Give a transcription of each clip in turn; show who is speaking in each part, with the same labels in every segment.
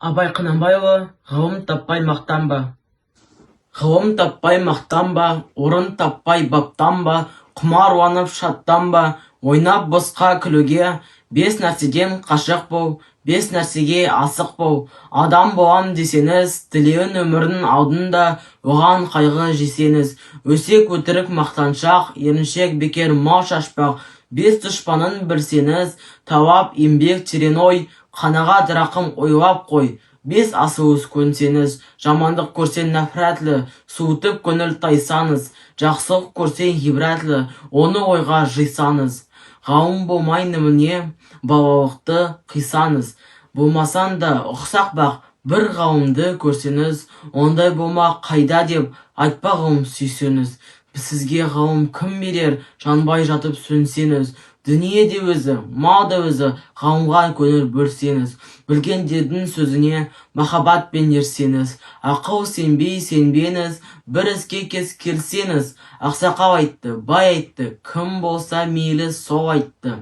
Speaker 1: Абай Құнанбайұлы ғылым таппай мақтанба. Ғылым таппай мақтанба, орын таппай баптанба, құмар уанып шаттанба, ойнап босқа күлуге, бес нәрседен қашық бол, бес нәрсеге асық бол. Адам болам десеңіз, тілеуін өмірдің алдында, оған қайғы жесеңіз. Өсек өтірік мақтаншақ, еріншек бекер мал шашпақ. Бес дұшпанын білсеңіз, тауап еңбек терең ой, қанағат рақым ойлап қой. Бес асылыз көнсеңіз, жамандық көрсең нәпрәтлі, суытып көңіл тайсаңыз, жақсылық көрсең ғибратлы, оны ойға жисаңыз. Ғалым болмай немене, балалықты қисаңыз. Болмасан да ұқсақ бақ, бір ғалымды көрсеңіз, ондай болма қайда деп айтпа ғылым сүйсеңіз. Сізге ғылым кім берер, жанбай жатып сөнсеңіз. Дүние де өзі, мал да өзі, ғалымға көңіл бөлсеңіз. Білгендердің сөзіне махаббатпен ерсеңіз. Ақыл сенбейсеңіз, бір іске келсеңіз. Ақсақал айтты, бай айтты, кім болса мейлі сол айтты.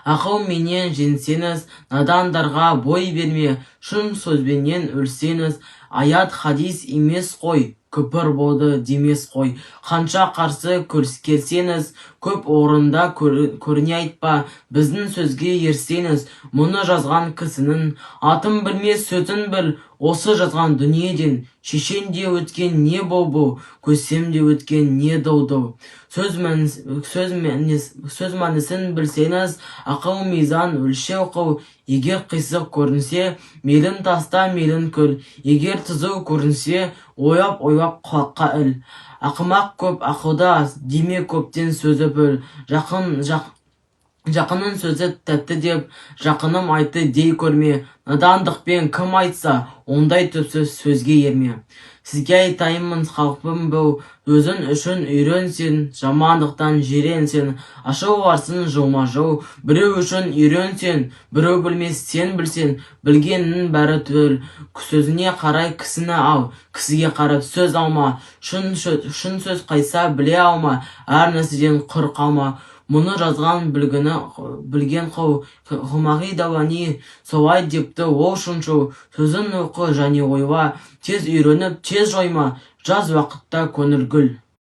Speaker 1: Ақыл менен женсеңіз, надандарға бой берме, шын сөзбенен өлсеңіз. Аят хадис емес қой, күпір болды демес қой. Қанша қарсы келсеңіз, көп орында көріне айтпа, біздің сөзге ерсеңіз. Мұны жазған кісінің атын білме, сөзін біл, осы жазған дүниеден. Шешен де өткен не бол-бол, көсем де өткен не дол-дол. Сөз мәнісін білсеңіз, ақыл мизан өлшеу қыл. Егер қисық көрінсе, мейлін таста, мейлін күл. Егер түзу көрінсе, ойлап құлаққа іл. Ақымақ көп ақылда, деме көптен сөзі біл. Жақынның сөзі тәтті деп, жақыным айтты дей көрме. Надандықпен кім айтса, ондай түпсіз сөзге ерме. Сізге айтайымын, халқым бұл, өзің үшін үйренсен, жамандықтан жиренсен. Ашыл барсын жылма-жыл, біреу үшін үйренсен, біреу білмес, сен білсен. Білгеннің бәрі түгел, сөзіне қарай кісіні ал, кісіге қарап сөз алма. Шын сөз қайса біле алма, әр нәрседен құр қалма. Мұны жазған білген қыл, ғымағи дауани, солай депті ол шыншыл. Сөзін оқы және ойла, тез үйреніп, тез жойма, жаз уақытта көңіл гүл.